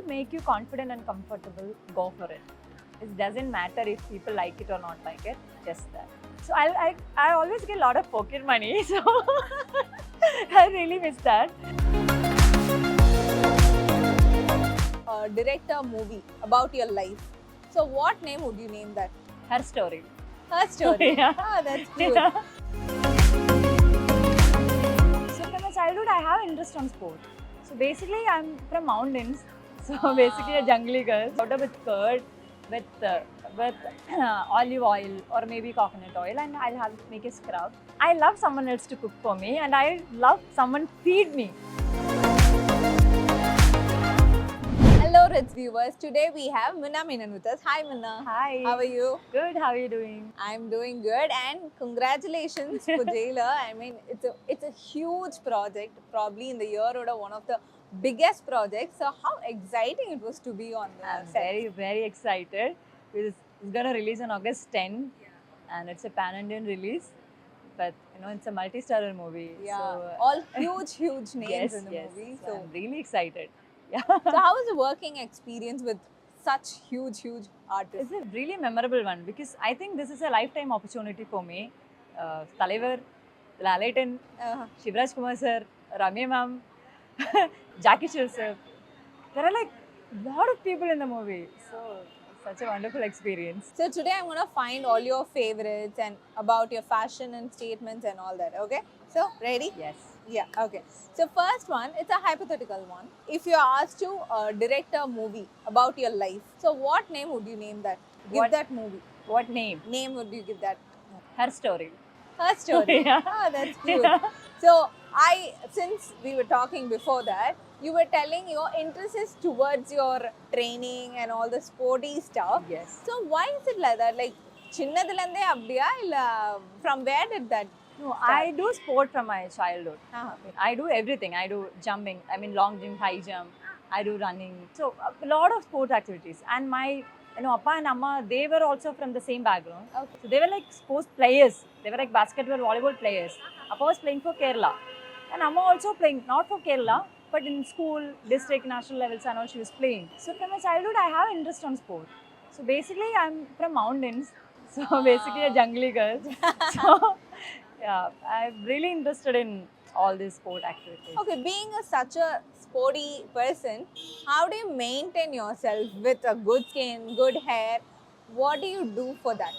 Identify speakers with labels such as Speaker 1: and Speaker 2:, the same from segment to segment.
Speaker 1: make you confident and comfortable, go for it. It doesn't matter if people like it or not like it, just that. So I always get a lot of pocket money, so I really miss that.
Speaker 2: Direct a movie about your life. So what name would you name that?
Speaker 1: Her story.
Speaker 2: Her story.
Speaker 1: Yeah.
Speaker 2: Ah, that's cute.
Speaker 1: Yeah. So from my childhood, I have interest on sport. So basically, I'm from mountains. So basically, a jungly girl. Powder with curd, with olive oil or maybe coconut oil, and I'll have make a scrub. I love someone else to cook for me, and I love someone feed me.
Speaker 2: Hello, Rich viewers. Today we have Munna Menon with us. Hi, Munna.
Speaker 1: Hi.
Speaker 2: How are you?
Speaker 1: Good. How are you doing?
Speaker 2: I'm doing good, and congratulations for Jailer. I mean, it's a huge project, probably in the year order one of the biggest projects. So how exciting it was to be on the
Speaker 1: I'm
Speaker 2: set.
Speaker 1: very excited. It's gonna release on August 10, and it's a pan-Indian release. But it's a multi-starrer movie.
Speaker 2: Yeah,
Speaker 1: So,
Speaker 2: all huge names
Speaker 1: yes,
Speaker 2: in the
Speaker 1: yes.
Speaker 2: movie.
Speaker 1: So
Speaker 2: So,
Speaker 1: I'm really excited. Yeah.
Speaker 2: so how was the working experience with such huge artists?
Speaker 1: It's a really memorable one because I think this is a lifetime opportunity for me. Talaivar, Lalaten,
Speaker 2: Uh,
Speaker 1: Shivraj Kumar sir, Ramya ma'am, Jackie Chill sir. There are like a lot of people in the movie. So such a wonderful experience.
Speaker 2: so today I'm gonna find all your favorites and about your fashion and statements and all that. Okay, so ready?
Speaker 1: Yes.
Speaker 2: Yeah, okay. So first one, it's a hypothetical one. If you are asked to direct a movie about your life, so what name would you name that? Give
Speaker 1: What-
Speaker 2: that movie.
Speaker 1: What name?
Speaker 2: Name would you give that?
Speaker 1: Her story.
Speaker 2: Her story.
Speaker 1: Yeah.
Speaker 2: Ah, that's cute. So since we were talking before that, you were telling your interest is towards your training and all the sporty stuff.
Speaker 1: Yes.
Speaker 2: So why is it like that? Like, chinnadilande abdiya illa from where did that?
Speaker 1: No, I do sport from my childhood.
Speaker 2: Ah,
Speaker 1: I do everything. I do jumping. I mean, long jump, high jump. I do running. So a lot of sport activities. And my, Appa and Amma, they were also from the same background.
Speaker 2: okay.
Speaker 1: So they were like sports players. They were like basketball, volleyball players. Appa was playing for Kerala, and Amma also playing not for Kerala, but in school, district, national levels, and all she was playing. So from my childhood, I have interest on sport. So basically, I'm from mountains. So basically, a jungly girl. So yeah, I'm really interested in all these sport activities.
Speaker 2: Okay, being such a sporty person, how do you maintain yourself with a good skin, good hair? What do you do for that?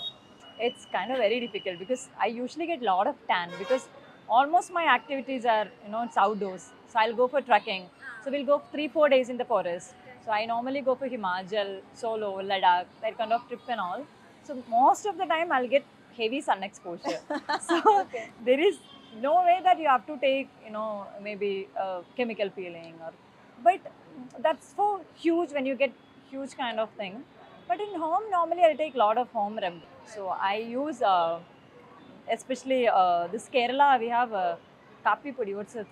Speaker 1: It's kind of very difficult because I usually get a lot of tan because almost my activities are, it's outdoors. So I'll go for trekking. So we'll go 3-4 days in the forest. So I normally go for Himachal, Solo, Ladakh, that kind of trip and all. So most of the time I'll get heavy sun exposure. So
Speaker 2: Okay.
Speaker 1: there is no way that you have to take, maybe chemical peeling or, but that's so huge when you get huge kind of thing. But in home, normally I take a lot of home remedy. So I use, especially this Kerala, we have kapi pudi. What's it?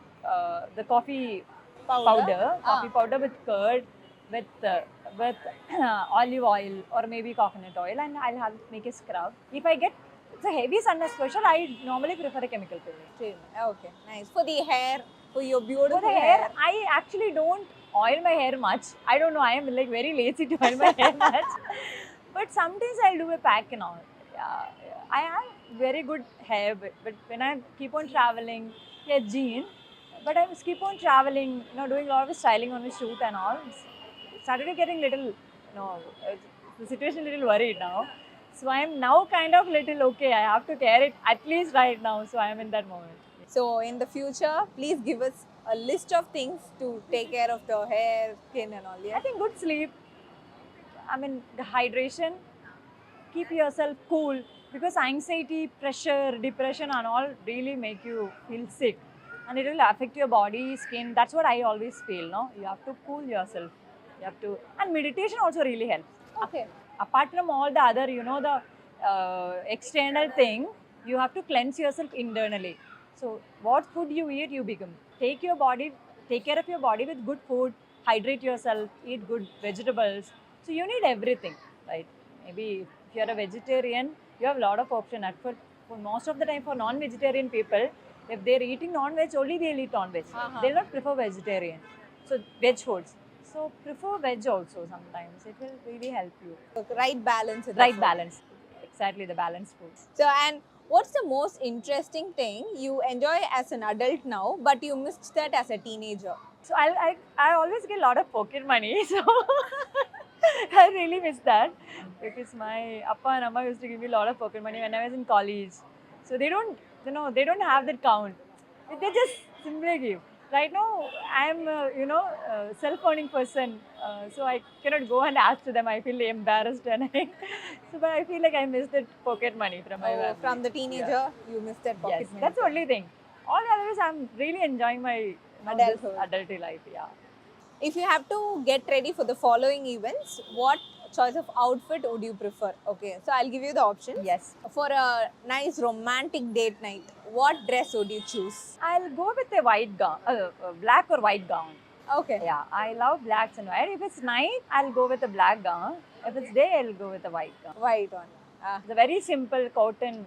Speaker 1: The coffee powder, coffee powder with curd, with olive oil or maybe coconut oil, and I'll have make a scrub. If I get it's a heavy sun exposure, I normally prefer a chemical peeling.
Speaker 2: Treatment. Okay, nice. For the hair, for your beautiful
Speaker 1: For the hair, I actually don't oil my hair much. I don't know. I am like very lazy to oil my hair much. But sometimes I'll do a pack and all. Yeah, I have very good hair, but when I keep on traveling, yeah, jean. But I keep on traveling, doing a lot of styling on my shoot and all. Started getting little, the situation little worried now. So I am now kind of little okay. I have to care it at least right now. So I am in that moment.
Speaker 2: So in the future, please give us a list of things to take care of the hair, skin and all.
Speaker 1: I
Speaker 2: Yeah.
Speaker 1: think good sleep. I mean, the hydration. Keep yourself cool because anxiety, pressure, depression, and all really make you feel sick, and it will affect your body, skin. That's what I always feel. No, you have to cool yourself. You have to, and meditation also really helps.
Speaker 2: Okay.
Speaker 1: Apart from all the other, the external thing, you have to cleanse yourself internally. So what food you eat, you become. Take care of your body with good food, hydrate yourself, eat good vegetables. So you need everything, right? Maybe if you're a vegetarian, you have a lot of option. And for most of the time, for non-vegetarian people, if they're eating non-veg, only they'll eat non-veg.
Speaker 2: Uh-huh.
Speaker 1: They'll not prefer vegetarian. So veg foods. So So prefer veg also sometimes. It will really help you.
Speaker 2: Right balance. In the
Speaker 1: Right
Speaker 2: food.
Speaker 1: balance. Exactly, the balanced food.
Speaker 2: So, and what's the most interesting thing you enjoy as an adult now, but you missed that as a teenager?
Speaker 1: So I always get a lot of pocket money. So I really miss that because my appa and amma used to give me a lot of pocket money when I was in college. So they don't, they don't have that count. They just simply give. Right now, I'm, self-earning person. So I cannot go and ask to them. I feel embarrassed and but I feel like I miss that pocket money from my
Speaker 2: Oh,
Speaker 1: family.
Speaker 2: from the teenager, you missed that pocket
Speaker 1: Yes,
Speaker 2: money.
Speaker 1: that's the only thing. All the others, I'm really enjoying my
Speaker 2: Adulthood.
Speaker 1: adult life. Yeah.
Speaker 2: If you have to get ready for the following events, what choice of outfit would you prefer? Okay, so I'll give you the options.
Speaker 1: Yes.
Speaker 2: For a nice romantic date night, what dress would you choose?
Speaker 1: I'll go with a white gown, black or white gown.
Speaker 2: Okay.
Speaker 1: Yeah, I love blacks and white. If it's night, I'll go with a black gown. If it's day, I'll go with a white gown.
Speaker 2: White one.
Speaker 1: It's a very simple cotton,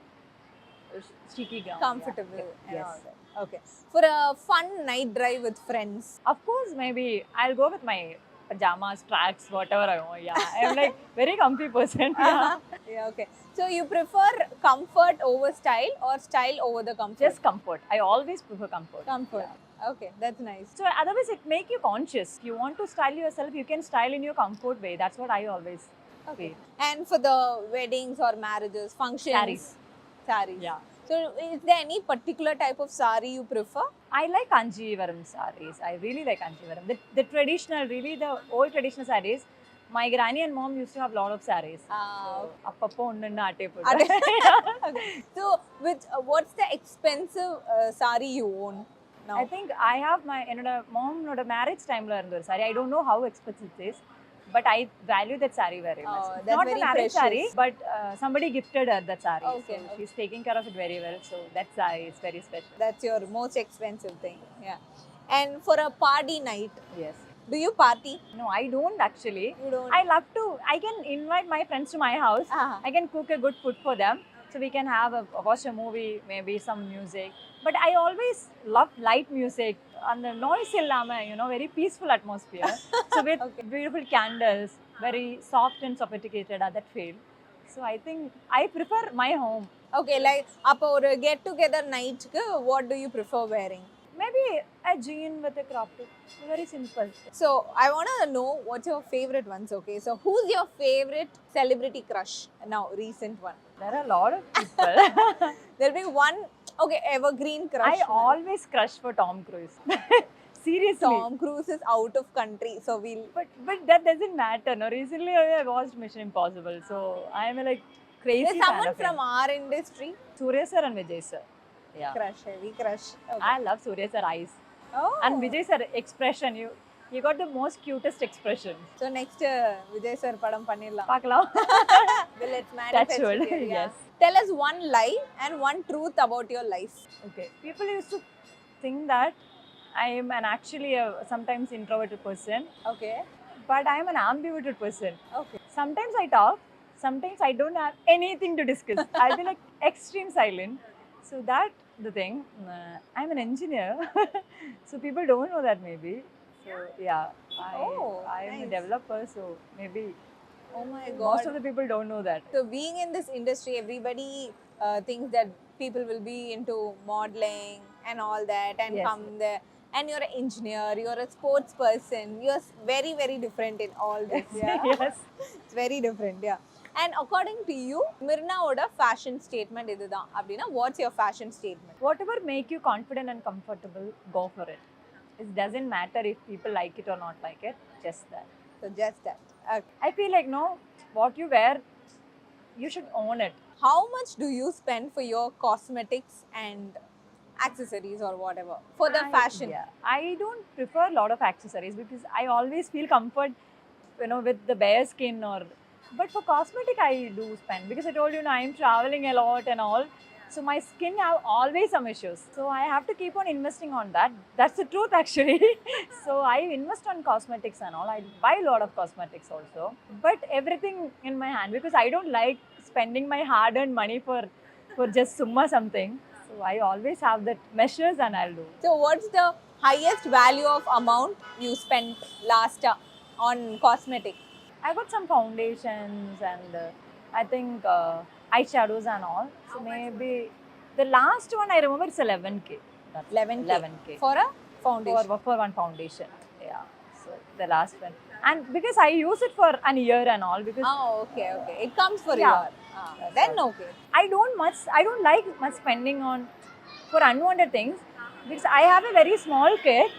Speaker 1: cheeky gown.
Speaker 2: Comfortable.
Speaker 1: Yeah.
Speaker 2: And
Speaker 1: Yes.
Speaker 2: all that. Okay. For a fun night drive with friends.
Speaker 1: Of course, maybe I'll go with my pajamas, tracks, whatever I want. Yeah, I'm like very comfy person. Yeah.
Speaker 2: Yeah, okay. So you prefer comfort over style or style over the comfort?
Speaker 1: Just comfort. I always prefer comfort.
Speaker 2: comfort. Okay, that's nice.
Speaker 1: So otherwise, it make you conscious. If you want to style yourself, you can style in your comfort way. That's what I always feel.
Speaker 2: And for the weddings or marriages, functions?
Speaker 1: Sarees.
Speaker 2: Sarees.
Speaker 1: Yeah.
Speaker 2: So is there any particular type of sari you prefer?
Speaker 1: I like Kanjivaram sarees. I really like Kanjivaram. The traditional, really the old traditional sarees. My granny and mom used to have a lot of sarees. Appappo onnunnu atte podu.
Speaker 2: Okay. So what's the expensive sari you own now?
Speaker 1: I think I have my mom marriage time la irundha saree. I don't know how expensive it is, but I value that saree very much.
Speaker 2: Oh,
Speaker 1: It's
Speaker 2: that's
Speaker 1: not
Speaker 2: very
Speaker 1: a marriage
Speaker 2: precious.
Speaker 1: saree, but somebody gifted her that saree.
Speaker 2: Okay,
Speaker 1: So
Speaker 2: okay.
Speaker 1: she's taking care of it very well. So that saree is very special.
Speaker 2: That's your most expensive thing. Yeah. And for a party night,
Speaker 1: Yes.
Speaker 2: do you party?
Speaker 1: No, I don't actually.
Speaker 2: You don't?
Speaker 1: I love to. I can invite my friends to my house. I can cook a good food for them, so we can have watch a movie, maybe some music. But I always love light music and the noise illama, very peaceful atmosphere. So with beautiful candles, very soft and sophisticated at that feel. So I think I prefer my home.
Speaker 2: Okay, like appo or get together night, what do you prefer wearing?
Speaker 1: Maybe a jean with a crop top. Very simple.
Speaker 2: So I want to know what's your favorite ones. Okay, so who's your favorite celebrity crush now? Recent one.
Speaker 1: There are a lot of people.
Speaker 2: There'll be one. Okay, evergreen crush.
Speaker 1: I always crush for Tom Cruise. Seriously.
Speaker 2: Tom Cruise is out of country, so we'll.
Speaker 1: But that doesn't matter. No, recently I watched Mission Impossible, so I'm like crazy
Speaker 2: There's
Speaker 1: fan
Speaker 2: someone
Speaker 1: of
Speaker 2: from
Speaker 1: him.
Speaker 2: our industry.
Speaker 1: Surya sir and Vijay sir. Yeah.
Speaker 2: Crush, heavy crush. Okay.
Speaker 1: I love Surya sir eyes
Speaker 2: Oh.
Speaker 1: and Vijay sir expression. You got the most cutest expression.
Speaker 2: So next Vijay sir padam panniralam.
Speaker 1: Paakalam.
Speaker 2: Well, let's manifest
Speaker 1: Touch wood.
Speaker 2: it here, yeah.
Speaker 1: Yes.
Speaker 2: Tell us one lie and one truth about your life.
Speaker 1: Okay. People used to think that I am actually a sometimes introverted person,
Speaker 2: Okay.
Speaker 1: but I am an ambiverted person.
Speaker 2: Okay.
Speaker 1: Sometimes I talk, sometimes I don't have anything to discuss. I'll be like extreme silent. So that the thing. I'm an engineer, so people don't know that maybe. So yeah, I am a
Speaker 2: nice.
Speaker 1: developer, so maybe
Speaker 2: Oh my God.
Speaker 1: most of the people don't know that.
Speaker 2: So being in this industry, everybody thinks that people will be into modeling and all that and
Speaker 1: Yes.
Speaker 2: come there. And you're an engineer, you're a sports person. You're very, very different in all this. Yeah.
Speaker 1: Yes.
Speaker 2: It's very different, yeah. And according to you, Mirnaoda fashion statement இதுதான் அப்படின்னா what's your fashion statement?
Speaker 1: Whatever make you confident and comfortable, go for it. It doesn't matter if people like it or not like it. Just that.
Speaker 2: So just that. Okay.
Speaker 1: I feel like no, what you wear, you should own it.
Speaker 2: How much do you spend for your cosmetics and accessories or whatever for the fashion?
Speaker 1: Yeah, I don't prefer a lot of accessories because I always feel comfort, with the bare skin or. But for cosmetic, I do spend because I told you, I am traveling a lot and all. So my skin have always some issues. So I have to keep on investing on that. That's the truth actually. So I invest on cosmetics and all. I buy a lot of cosmetics also. But everything in my hand because I don't like spending my hard-earned money for just summa something. So I always have that measures and I'll do.
Speaker 2: So what's the highest value of amount you spent last on cosmetic?
Speaker 1: I got some foundations and I think eyeshadows and all. So maybe the last one I remember is 11K. That's
Speaker 2: 11K.
Speaker 1: 11K
Speaker 2: For a foundation.
Speaker 1: for one foundation. Yeah. So the last one. And because I use it for an year and all because
Speaker 2: Oh, okay, okay. It comes for
Speaker 1: Yeah.
Speaker 2: your.
Speaker 1: That's
Speaker 2: Then
Speaker 1: all.
Speaker 2: okay.
Speaker 1: I don't like much spending on for unwanted things because I have a very small kid.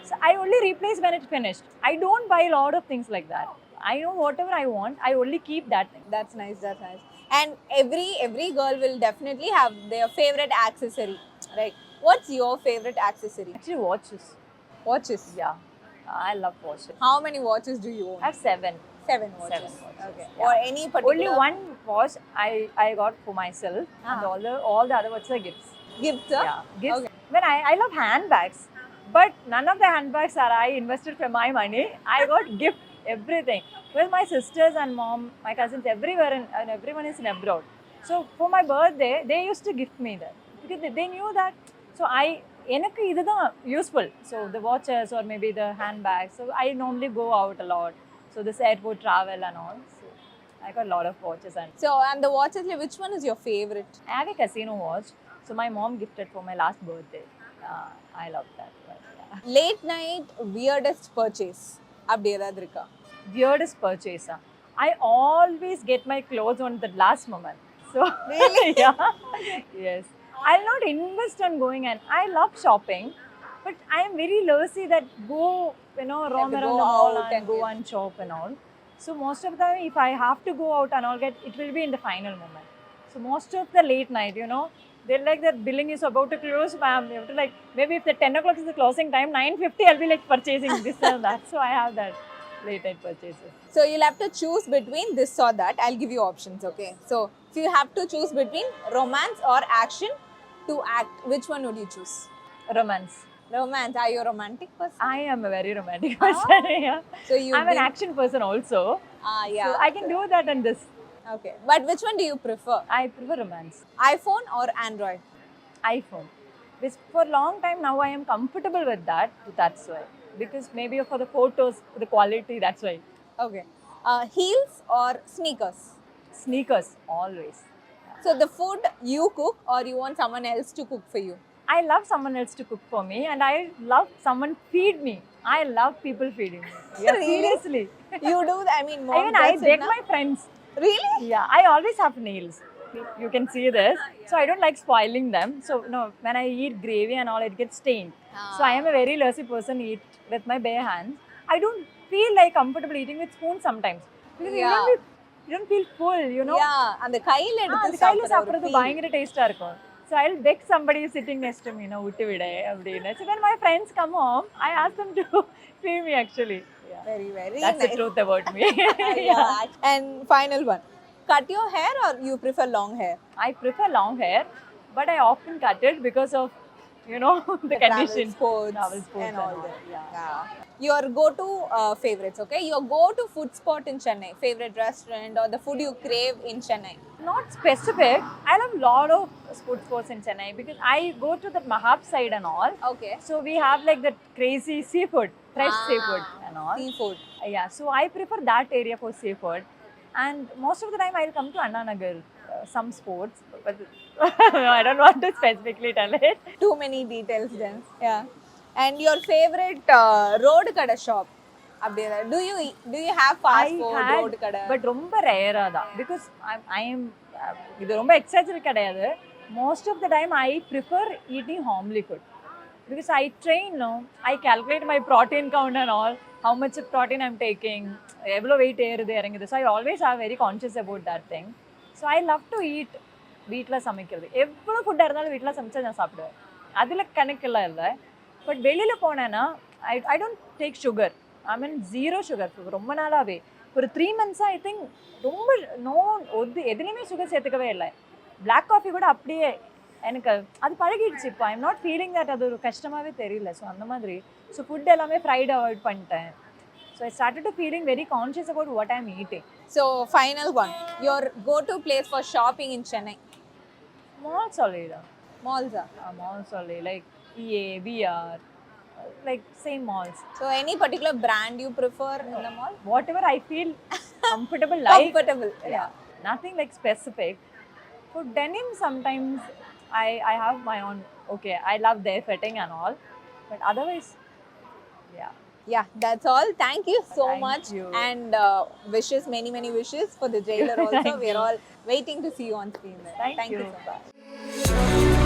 Speaker 1: So I only replace when it's finished. I don't buy a lot of things like that. I know whatever I want, I only keep that thing.
Speaker 2: That's nice. That's nice. And every girl will definitely have their favorite accessory, right? What's your favorite accessory?
Speaker 1: Actually, watches.
Speaker 2: Watches.
Speaker 1: Yeah, I love watches.
Speaker 2: How many watches do you own?
Speaker 1: I have 7.
Speaker 2: 7 watches.
Speaker 1: 7 watches.
Speaker 2: Okay.
Speaker 1: Yeah.
Speaker 2: Or any particular
Speaker 1: Only one watch I got for myself, and all the other watches are gifts.
Speaker 2: gift? Huh?
Speaker 1: Yeah, gifts.
Speaker 2: Okay.
Speaker 1: When I love handbags, but none of the handbags are I invested from my money. I got gift everything. Well, my sisters and mom, my cousins, everywhere and everyone is in abroad. So for my birthday, they used to gift me that because they knew that. So எனக்கு இதுதான் useful. So the watches or maybe the handbags. So I normally go out a lot. So this airport travel and all. So I got a lot of watches and
Speaker 2: So, and the watches, like, which one is your favorite?
Speaker 1: I have a casino watch. So my mom gifted for my last birthday. I love that. But, yeah.
Speaker 2: Late night weirdest purchase. அப்படி ஏதாவது இருக்கா?
Speaker 1: Weirdest purchase. I always get my clothes on the last moment. So
Speaker 2: Really?
Speaker 1: yeah, yes. I'll not invest on going and I love shopping, but I am very lazy that go roam
Speaker 2: to
Speaker 1: around
Speaker 2: go
Speaker 1: the mall
Speaker 2: out
Speaker 1: and
Speaker 2: and
Speaker 1: go
Speaker 2: get-
Speaker 1: and shop and all. So most of the time, if I have to go out and all, it will be in the final moment. So most of the late night, they're like that billing is about to close, ma'am. You have to like maybe if the 10 o'clock is the closing time, 9:50 I'll be like purchasing this and that. So I have that late night purchases.
Speaker 2: So you'll have to choose between this or that. I'll give you options, okay? So if you have to choose between romance or action to act, which one would you choose?
Speaker 1: Romance.
Speaker 2: Romance. Are you a romantic person?
Speaker 1: I am a very romantic person. Yeah.
Speaker 2: So you.
Speaker 1: I'm an action person also.
Speaker 2: Yeah.
Speaker 1: So I can do that and this.
Speaker 2: Okay. But which one do you prefer?
Speaker 1: I prefer romance.
Speaker 2: iPhone or Android?
Speaker 1: iPhone. This for a long time now I am comfortable with that. That's why. Because maybe for the photos, the quality, that's why.
Speaker 2: Okay. Heels or sneakers?
Speaker 1: Sneakers, always.
Speaker 2: So the food you cook or you want someone else to cook for you?
Speaker 1: I love someone else to cook for me and I love someone feed me. I love people feeding me. Yeah,
Speaker 2: Really?
Speaker 1: seriously.
Speaker 2: You do. I mean, mom
Speaker 1: Even I
Speaker 2: does it
Speaker 1: beg
Speaker 2: now.
Speaker 1: my friends.
Speaker 2: Really?
Speaker 1: Yeah, I always have nails. You can see this. So I don't like spoiling them. So no, when I eat gravy and all, it gets stained. So I am a very lazy person. Eat with my bare hands. I don't feel like comfortable eating with spoon sometimes because
Speaker 2: Yeah.
Speaker 1: you don't feel full.
Speaker 2: Yeah. அந்த கையில
Speaker 1: அந்த
Speaker 2: எடுத்து
Speaker 1: கையில
Speaker 2: சாப்பிடுற ஒரு
Speaker 1: சாப்பிடுறது
Speaker 2: feel.
Speaker 1: பயங்கர டேஸ்டா இருக்கும். So I'll beg somebody sitting next to me, விட்டு விடு அப்படின்னு. So when my friends come home, I ask them to feed me actually. Yeah.
Speaker 2: Very, very
Speaker 1: That's
Speaker 2: nice.
Speaker 1: the truth about me.
Speaker 2: Yeah. And final one. Cut your hair or you prefer long hair?
Speaker 1: I prefer long hair, but I often cut it because of, the condition. Travel sports
Speaker 2: and all that.
Speaker 1: Yeah.
Speaker 2: Your go-to favorites, okay? Your go-to food spot in Chennai, favorite restaurant or the food you crave in Chennai.
Speaker 1: Not specific. I love a lot of food sports in Chennai because I go to the Mahab side and all.
Speaker 2: Okay.
Speaker 1: So we have like that crazy seafood, fresh seafood and all.
Speaker 2: Seafood.
Speaker 1: Yeah, so I prefer that area for seafood. And most of the time I'll come to Anna Nagar, some sports, but I don't want to specifically tell it.
Speaker 2: Too many details then. Yeah. And your favorite road kada shop? Do you have fast food road kada?
Speaker 1: But ரொம்ப rare தான் because I am இது ரொம்ப exaggerate கிடையாது. Most of the time I prefer eating homely food because I train, I calculate my protein count and all, how much of protein I'm taking, எவ்வளோ weight ஏறுது இறங்குது. So I always have very conscious about that thing. So I love to eat வீட்டில் சமைக்கிறது. எவ்வளோ ஃபுட்டாக இருந்தாலும் வீட்டில் சமைச்சா நான் சாப்பிடுவேன். அதில் கணக்கெல்லாம் இல்லை. பட் வெளியில் போனேன்னா I don't take sugar. I mean zero sugar ரொம்ப நாளாகவே ஒரு 3 months ஐ திங்க் ரொம்ப எதுலேயுமே சுகர் சேர்த்துக்கவே இல்லை. பிளாக் காஃபி கூட அப்படியே எனக்கு அது பழகிடுச்சு. இப்போ ஐம் நாட் ஃபீலிங் தட் அது ஒரு கஷ்டமாகவே தெரியல. ஸோ அந்த மாதிரி ஸோ ஃபுட் எல்லாமே ஃப்ரைட் அவாய்ட் பண்ணிட்டேன். So I started to feeling very conscious about what I am eating.
Speaker 2: So final one, your go-to place for shopping in Chennai?
Speaker 1: Mall சொல்லிடலாம்.
Speaker 2: Malls.
Speaker 1: Mall சொல்லி like EA, VR, like same malls.
Speaker 2: So any particular brand you prefer in the mall?
Speaker 1: Whatever I feel comfortable like.
Speaker 2: Comfortable.
Speaker 1: Yeah, nothing like specific. For denim, sometimes I have my own. Okay, I love their fitting and all, but otherwise, yeah.
Speaker 2: Yeah, that's all. Thank you so
Speaker 1: Thank
Speaker 2: much.
Speaker 1: you.
Speaker 2: And wishes, many wishes for the jailer also.
Speaker 1: Thank
Speaker 2: We're
Speaker 1: you.
Speaker 2: all waiting to see you on screen there.
Speaker 1: Thank
Speaker 2: you
Speaker 1: you.
Speaker 2: so much.